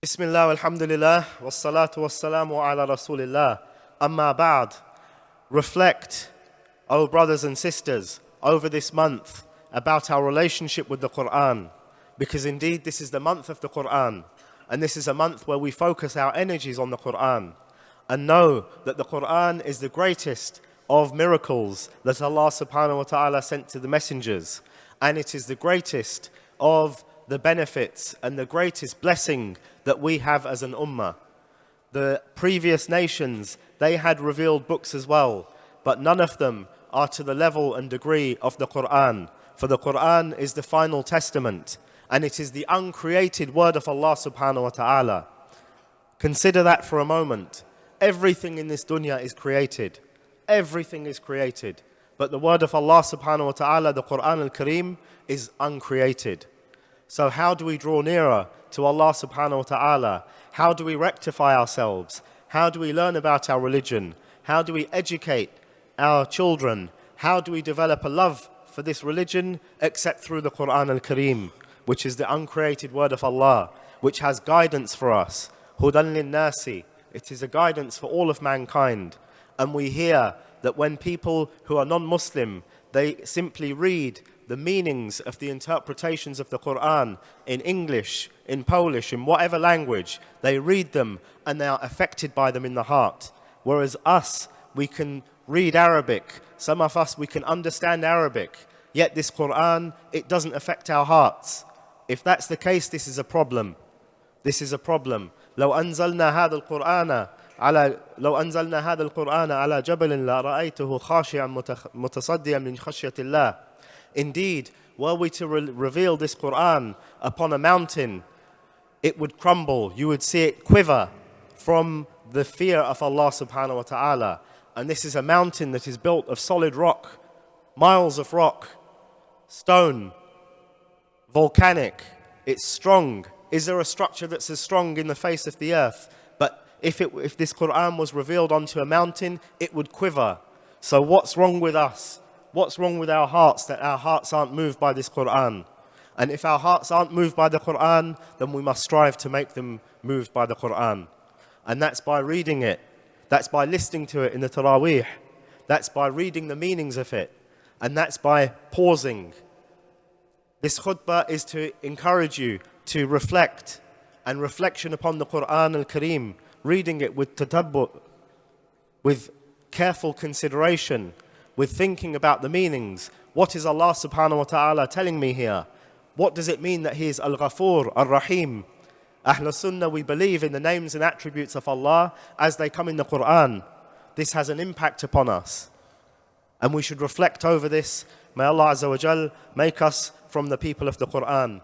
Bismillah, alhamdulillah, wassalatu wassalamu ala rasulillah. Amma ba'd. Reflect, O brothers and sisters, over this month about our relationship with the Quran. Because indeed this is the month of the Quran. And this is a month where we focus our energies on the Quran. And know that the Quran is the greatest of miracles that Allah subhanahu wa ta'ala sent to the messengers. And it is the greatest of the benefits and the greatest blessing that we have as an ummah. The previous nations, they had revealed books as well, but none of them are to the level and degree of the Quran. For the Quran is the final testament, and it is the uncreated word of Allah subhanahu wa ta'ala. Consider that for a moment. Everything in this dunya is created. Everything is created. But the word of Allah subhanahu wa ta'ala, the Quran al-Kareem, is uncreated. So how do we draw nearer to Allah subhanahu wa ta'ala? How do we rectify ourselves? How do we learn about our religion? How do we educate our children? How do we develop a love for this religion except through the Quran al-Kareem, which is the uncreated word of Allah, which has guidance for us. Hudan lin-nasi. It is a guidance for all of mankind. And we hear that when people who are non-Muslim, they simply read the meanings of the interpretations of the Quran in English, in Polish, in whatever language, they read them and they are affected by them in the heart. Whereas us, we can read Arabic. Some of us, we can understand Arabic. Yet this Quran, it doesn't affect our hearts. If that's the case, this is a problem. This is a problem. لو أنزلنا هذا القرآن على جبل لرأيته خاشعا متصديا من خشية الله. Indeed, were we to reveal this Quran upon a mountain, it would crumble. You would see it quiver from the fear of Allah subhanahu wa ta'ala. And this is a mountain that is built of solid rock, miles of rock, stone, volcanic. It's strong. Is there a structure that's as strong in the face of the earth? But if this Quran was revealed onto a mountain, it would quiver. So what's wrong with us? What's wrong with our hearts that our hearts aren't moved by this Quran? And if our hearts aren't moved by the Quran, then we must strive to make them moved by the Quran. And that's by reading it. That's by listening to it in the Taraweeh. That's by reading the meanings of it. And that's by pausing. This khutbah is to encourage you to reflect, and reflection upon the Quran al-Kareem, reading it with tatabbu', with careful consideration, with thinking about the meanings. What is Allah subhanahu wa ta'ala telling me here? What does it mean that He is Al-Ghafoor, Ar-Rahim? Ahl Sunnah, we believe in the names and attributes of Allah as they come in the Quran. This has an impact upon us. And we should reflect over this. May Allah Azza wa Jal make us from the people of the Quran.